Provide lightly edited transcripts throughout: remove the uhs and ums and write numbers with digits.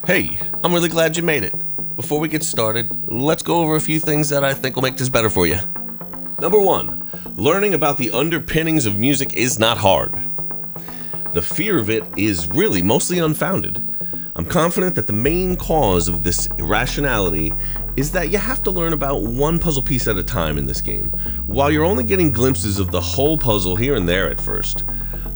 Hey, I'm really glad you made it. Before we get started, let's go over a few things that I think will make this better for you. Number 1, learning about the underpinnings of music is not hard. The fear of it is really mostly unfounded. I'm confident that the main cause of this irrationality is that you have to learn about one puzzle piece at a time in this game, while you're only getting glimpses of the whole puzzle here and there at first.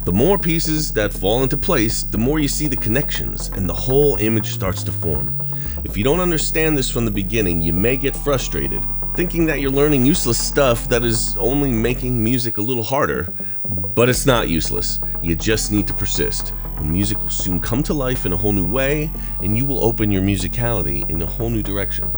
The more pieces that fall into place, the more you see the connections, and the whole image starts to form. If you don't understand this from the beginning, you may get frustrated, thinking that you're learning useless stuff that is only making music a little harder. But it's not useless. You just need to persist. And music will soon come to life in a whole new way, and you will open your musicality in a whole new direction.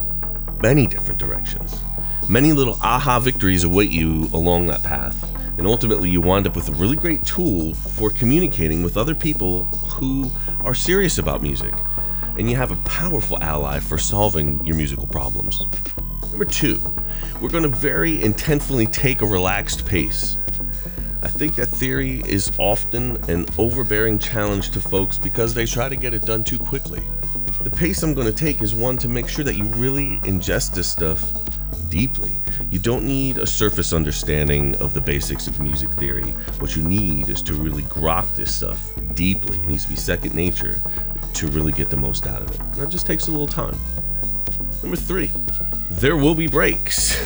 Many different directions. Many little aha victories await you along that path. And ultimately you wind up with a really great tool for communicating with other people who are serious about music. And you have a powerful ally for solving your musical problems. Number 2, we're going to very intentfully take a relaxed pace. I think that theory is often an overbearing challenge to folks because they try to get it done too quickly. The pace I'm going to take is one to make sure that you really ingest this stuff deeply. You don't need a surface understanding of the basics of music theory. What you need is to really grok this stuff deeply. It needs to be second nature to really get the most out of it. And that just takes a little time. Number 3, there will be breaks.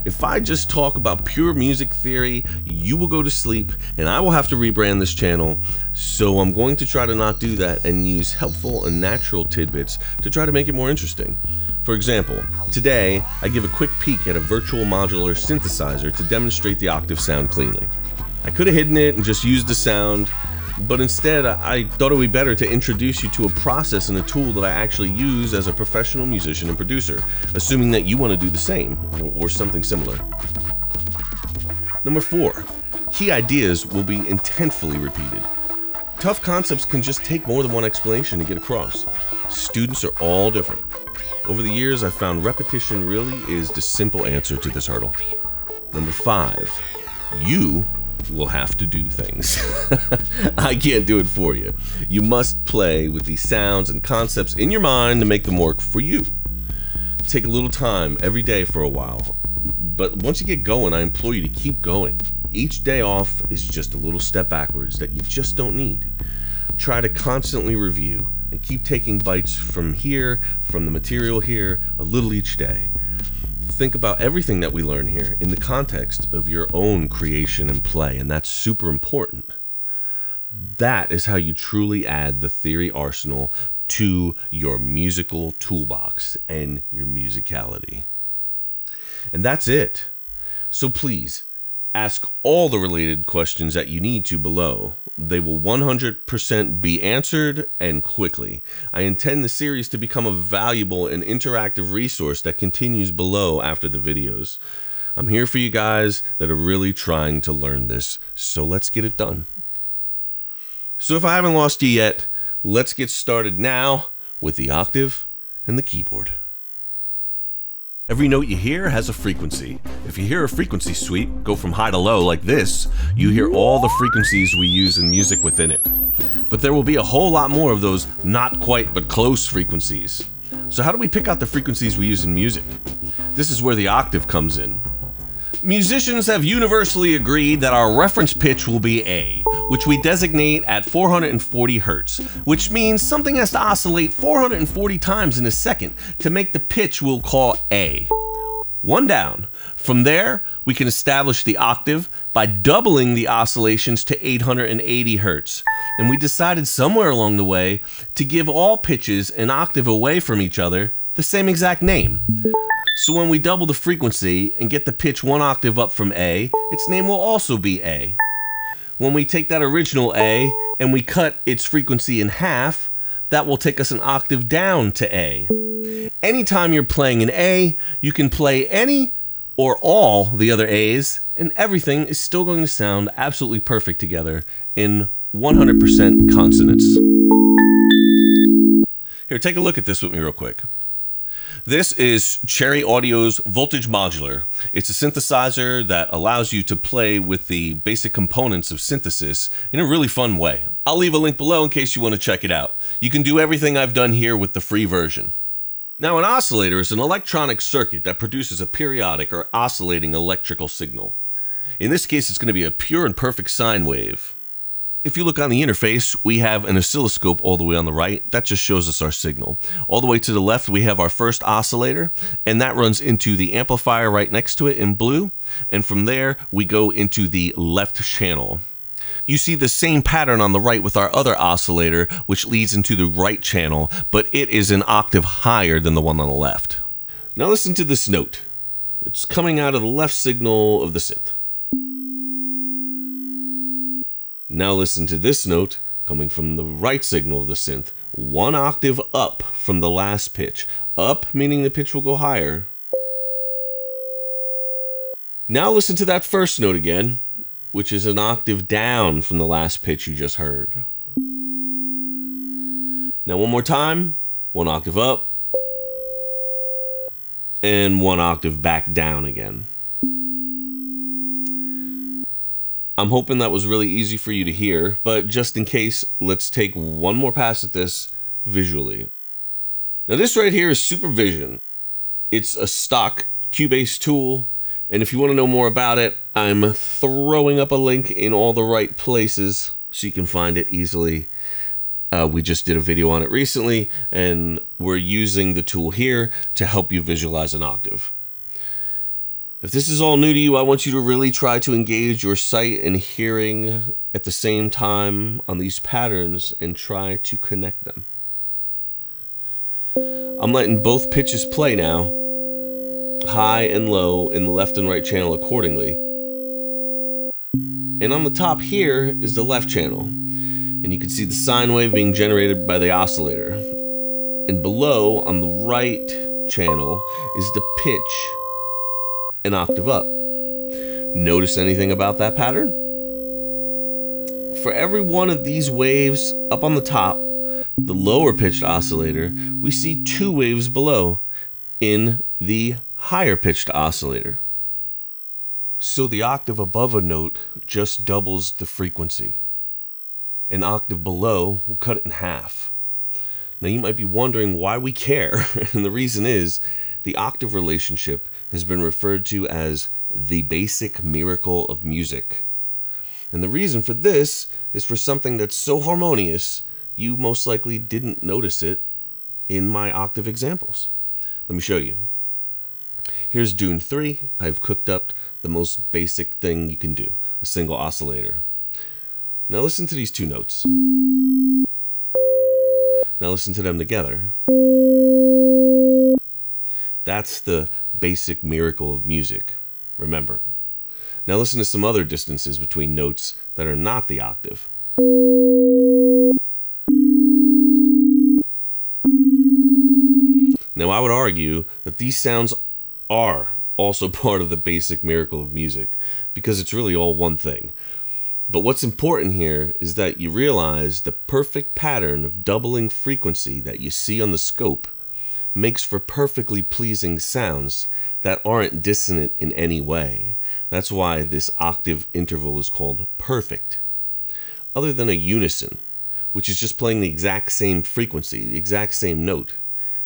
If I just talk about pure music theory, you will go to sleep and I will have to rebrand this channel. So I'm going to try to not do that and use helpful and natural tidbits to try to make it more interesting. For example, today I give a quick peek at a virtual modular synthesizer to demonstrate the octave sound cleanly. I could have hidden it and just used the sound, but instead I thought it would be better to introduce you to a process and a tool that I actually use as a professional musician and producer, assuming that you want to do the same or something similar. Number 4, key ideas will be intentfully repeated. Tough concepts can just take more than one explanation to get across. Students are all different. Over the years, I've found repetition really is the simple answer to this hurdle. Number 5, you will have to do things. I can't do it for you. You must play with these sounds and concepts in your mind to make them work for you. Take a little time every day for a while, but once you get going, I implore you to keep going. Each day off is just a little step backwards that you just don't need. Try to constantly review and keep taking bites from here, from the material here, a little each day. Think about everything that we learn here in the context of your own creation and play, and that's super important. That is how you truly add the theory arsenal to your musical toolbox and your musicality. And that's it. So please, ask all the related questions that you need to below. They will 100% be answered and quickly. I intend the series to become a valuable and interactive resource that continues below after the videos. I'm here for you guys that are really trying to learn this, so let's get it done. So if I haven't lost you yet, let's get started now with the octave and the keyboard. Every note you hear has a frequency. If you hear a frequency sweep go from high to low like this, you hear all the frequencies we use in music within it. But there will be a whole lot more of those not quite but close frequencies. So how do we pick out the frequencies we use in music? This is where the octave comes in. Musicians have universally agreed that our reference pitch will be A, which we designate at 440 Hertz, which means something has to oscillate 440 times in a second to make the pitch we'll call A. One down. From there, we can establish the octave by doubling the oscillations to 880 Hertz. And we decided somewhere along the way to give all pitches an octave away from each other the same exact name. So when we double the frequency and get the pitch one octave up from A, its name will also be A. When we take that original A and we cut its frequency in half, that will take us an octave down to A. Anytime you're playing an A, you can play any or all the other A's, and everything is still going to sound absolutely perfect together in 100% consonance. Here, take a look at this with me real quick. This is Cherry Audio's Voltage Modular. It's a synthesizer that allows you to play with the basic components of synthesis in a really fun way. I'll leave a link below in case you want to check it out. You can do everything I've done here with the free version. Now, an oscillator is an electronic circuit that produces a periodic or oscillating electrical signal. In this case, it's going to be a pure and perfect sine wave. If you look on the interface, we have an oscilloscope all the way on the right. That just shows us our signal. All the way to the left, we have our first oscillator, and that runs into the amplifier right next to it in blue. And from there, we go into the left channel. You see the same pattern on the right with our other oscillator, which leads into the right channel, but it is an octave higher than the one on the left. Now listen to this note. It's coming out of the left signal of the synth. Now listen to this note coming from the right signal of the synth, 1 octave up from the last pitch. Up meaning the pitch will go higher. Now listen to that first note again, which is an octave down from the last pitch you just heard. Now one more time, 1 octave up, and 1 octave back down again. I'm hoping that was really easy for you to hear, but just in case, let's take one more pass at this visually. Now this right here is SUPERVISION. It's a stock Cubase tool, and if you want to know more about it, I'm throwing up a link in all the right places so you can find it easily. We just did a video on it recently, and we're using the tool here to help you visualize an octave. If this is all new to you, I want you to really try to engage your sight and hearing at the same time on these patterns and try to connect them. I'm letting both pitches play now, high and low in the left and right channel accordingly. And on the top here is the left channel, and you can see the sine wave being generated by the oscillator. And below on the right channel is the pitch an octave up. Notice anything about that pattern? For every one of these waves up on the top, the lower pitched oscillator, we see 2 waves below in the higher pitched oscillator. So the octave above a note just doubles the frequency. An octave below will cut it in half. Now you might be wondering why we care, and the reason is the octave relationship has been referred to as the basic miracle of music. And the reason for this is for something that's so harmonious, you most likely didn't notice it in my octave examples. Let me show you. Here's Dune 3. I've cooked up the most basic thing you can do, a single oscillator. Now listen to these 2 notes. Now listen to them together. That's the basic miracle of music. Remember. Now listen to some other distances between notes that are not the octave. Now I would argue that these sounds are also part of the basic miracle of music, because it's really all one thing. But what's important here is that you realize the perfect pattern of doubling frequency that you see on the scope makes for perfectly pleasing sounds that aren't dissonant in any way. That's why this octave interval is called perfect. Other than a unison, which is just playing the exact same frequency, the exact same note,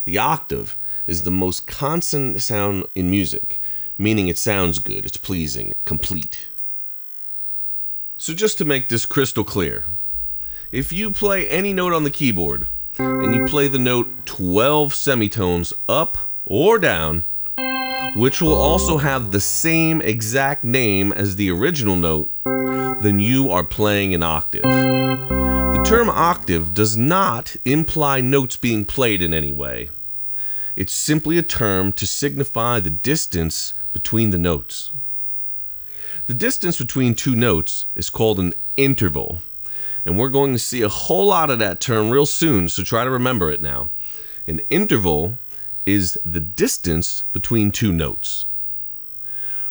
the octave is the most consonant sound in music, meaning it sounds good, it's pleasing, complete. So just to make this crystal clear, if you play any note on the keyboard, and you play the note 12 semitones up or down, which will also have the same exact name as the original note, then you are playing an octave. The term octave does not imply notes being played in any way. It's simply a term to signify the distance between the notes. The distance between 2 notes is called an interval. And we're going to see a whole lot of that term real soon, so try to remember it now. An interval is the distance between 2 notes.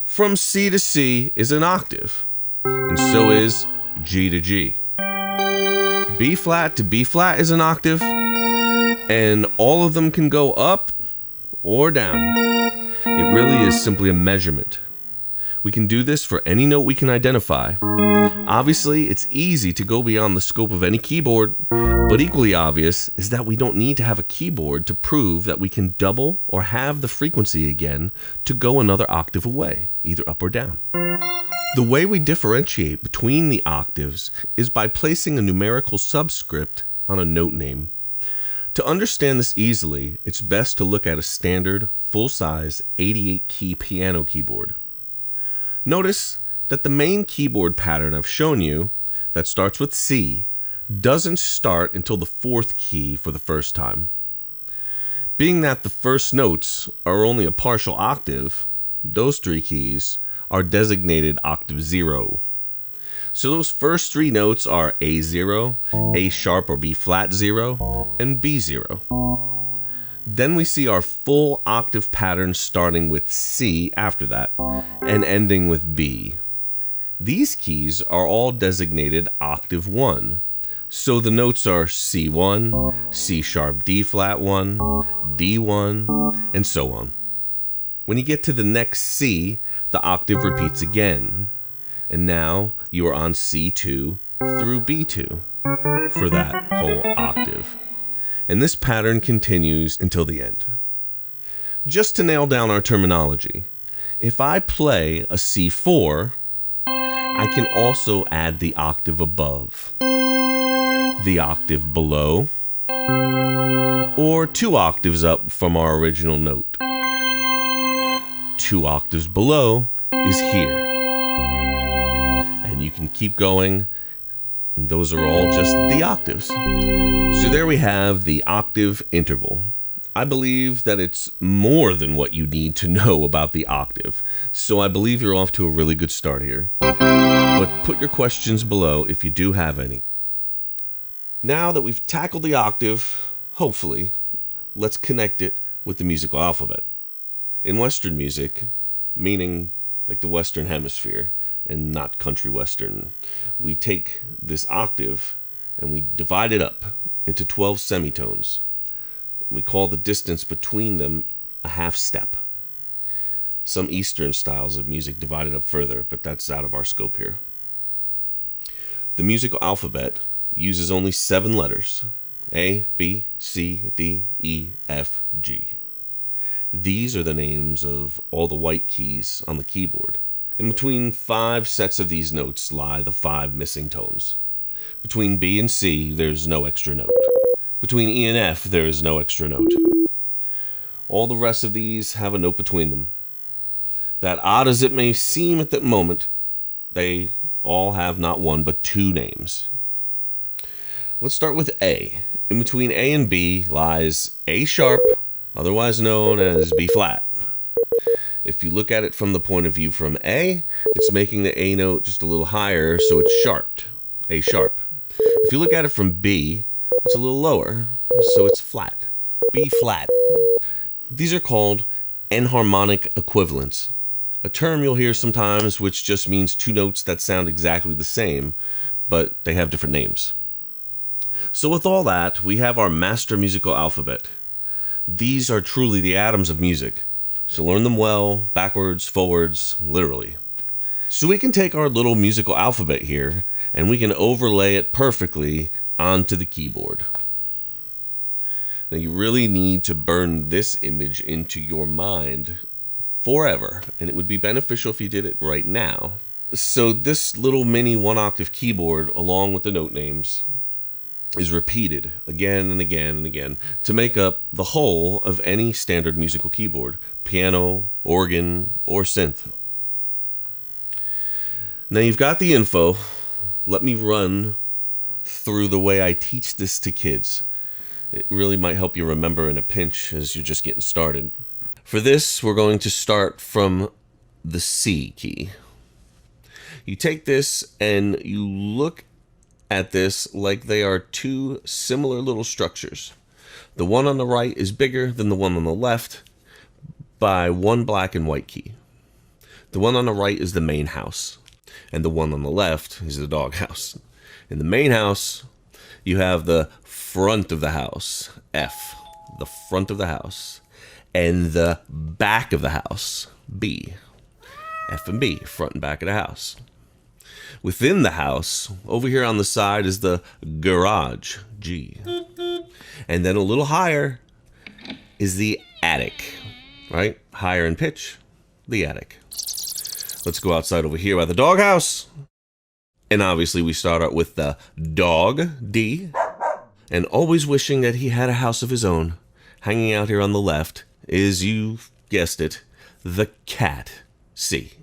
From C to C is an octave, and so is G to G. B flat to B flat is an octave, and all of them can go up or down. It really is simply a measurement. We can do this for any note we can identify. Obviously, it's easy to go beyond the scope of any keyboard, but equally obvious is that we don't need to have a keyboard to prove that we can double or halve the frequency again to go another octave away, either up or down. The way we differentiate between the octaves is by placing a numerical subscript on a note name. To understand this easily, it's best to look at a standard, full-size 88-key piano keyboard. Notice that the main keyboard pattern I've shown you, that starts with C, doesn't start until the fourth key for the first time. Being that the first notes are only a partial octave, those three keys are designated octave 0. So those first three notes are A0, A sharp or B flat 0, and B0. Then we see our full octave pattern starting with C after that, and ending with B. These keys are all designated octave 1. So the notes are C1, C sharp D flat 1, D1, and so on. When you get to the next C, the octave repeats again. And now you are on C2 through B2 for that whole octave. And this pattern continues until the end. Just to nail down our terminology, if I play a C4, I can also add the octave above, the octave below, or 2 octaves up from our original note. 2 octaves below is here. And you can keep going, and those are all just the octaves. So there we have the octave interval. I believe that it's more than what you need to know about the octave, so I believe you're off to a really good start here. But put your questions below if you do have any. Now that we've tackled the octave, hopefully, let's connect it with the musical alphabet. In Western music, meaning like the Western Hemisphere and not country Western, we take this octave and we divide it up into 12 semitones. We call the distance between them a half step. Some Eastern styles of music divide it up further, but that's out of our scope here. The musical alphabet uses only 7 letters: A, B, C, D, E, F, G. These are the names of all the white keys on the keyboard. In between 5 sets of these notes lie the 5 missing tones. Between B and C, there's no extra note. Between E and F, there is no extra note. All the rest of these have a note between them. That odd as it may seem at that moment, they all have not 1 but 2 names. Let's start with A. In between A and B lies A sharp, otherwise known as B flat. If you look at it from the point of view from A, it's making the A note just a little higher, so it's sharped, A sharp. If you look at it from B, it's a little lower, so it's flat, B flat. These are called enharmonic equivalents, a term you'll hear sometimes which just means 2 notes that sound exactly the same, but they have different names. So with all that, we have our master musical alphabet. These are truly the atoms of music, so learn them well, backwards, forwards, literally. So we can take our little musical alphabet here, and we can overlay it perfectly onto the keyboard. Now you really need to burn this image into your mind forever, and it would be beneficial if you did it right now. So this little mini 1-octave keyboard, along with the note names, is repeated again and again and again to make up the whole of any standard musical keyboard, piano, organ, or synth. Now you've got the info. Let me run through the way I teach this to kids. It really might help you remember in a pinch as you're just getting started. For this, we're going to start from the C key. You take this and you look at this like they are 2 similar little structures. The one on the right is bigger than the one on the left by 1 black and white key. The one on the right is the main house, and the one on the left is the doghouse. In the main house, you have the front of the house, F, the front of the house. and the back of the house, B. F and B, front and back of the house. Within the house, over here on the side is the garage, G. And then a little higher is the attic, right? Higher in pitch, the attic. Let's go outside over here by the doghouse. And obviously we start out with the dog, D. And always wishing that he had a house of his own. Hanging out here on the left is, you guessed it, the cat, C.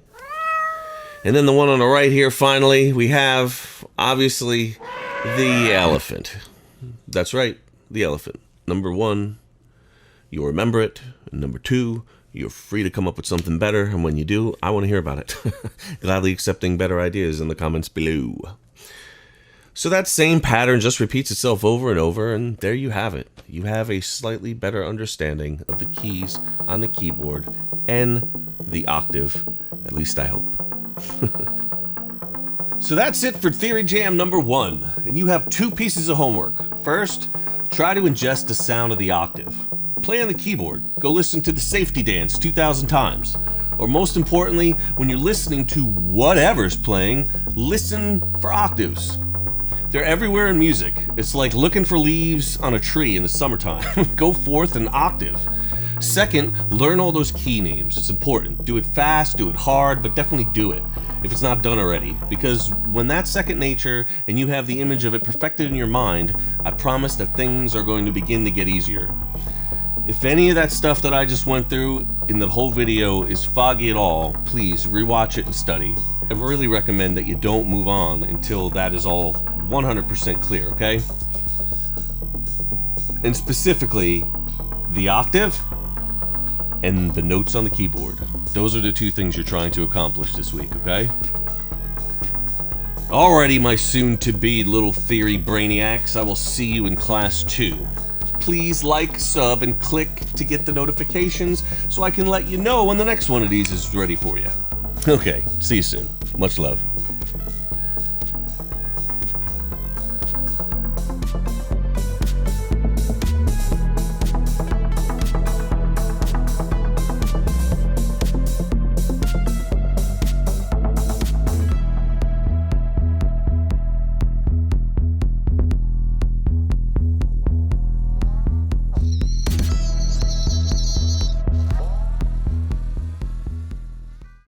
And then the one on the right here, finally, we have, obviously, the elephant. That's right, the elephant. Number 1, you'll remember it. And number 2, you're free to come up with something better. And when you do, I want to hear about it. Gladly accepting better ideas in the comments below. So that same pattern just repeats itself over and over, and there you have it. You have a slightly better understanding of the keys on the keyboard and the octave, at least I hope. So that's it for Theory Jam number 1, and you have 2 pieces of homework. First, try to ingest the sound of the octave. Play on the keyboard. Go listen to the safety dance 2,000 times. Or most importantly, when you're listening to whatever's playing, listen for octaves. They're everywhere in music. It's like looking for leaves on a tree in the summertime. Go forth an octave. Second, learn all those key names. It's important. Do it fast, do it hard, but definitely do it if it's not done already. Because when that's second nature and you have the image of it perfected in your mind, I promise that things are going to begin to get easier. If any of that stuff that I just went through in the whole video is foggy at all, please rewatch it and study. I really recommend that you don't move on until that is all 100% clear, okay? And specifically, the octave and the notes on the keyboard. Those are the 2 things you're trying to accomplish this week, okay? Alrighty, my soon-to-be little theory brainiacs, I will see you in class 2. Please like, sub, and click to get the notifications so I can let you know when the next one of these is ready for you. Okay, see you soon. Much love.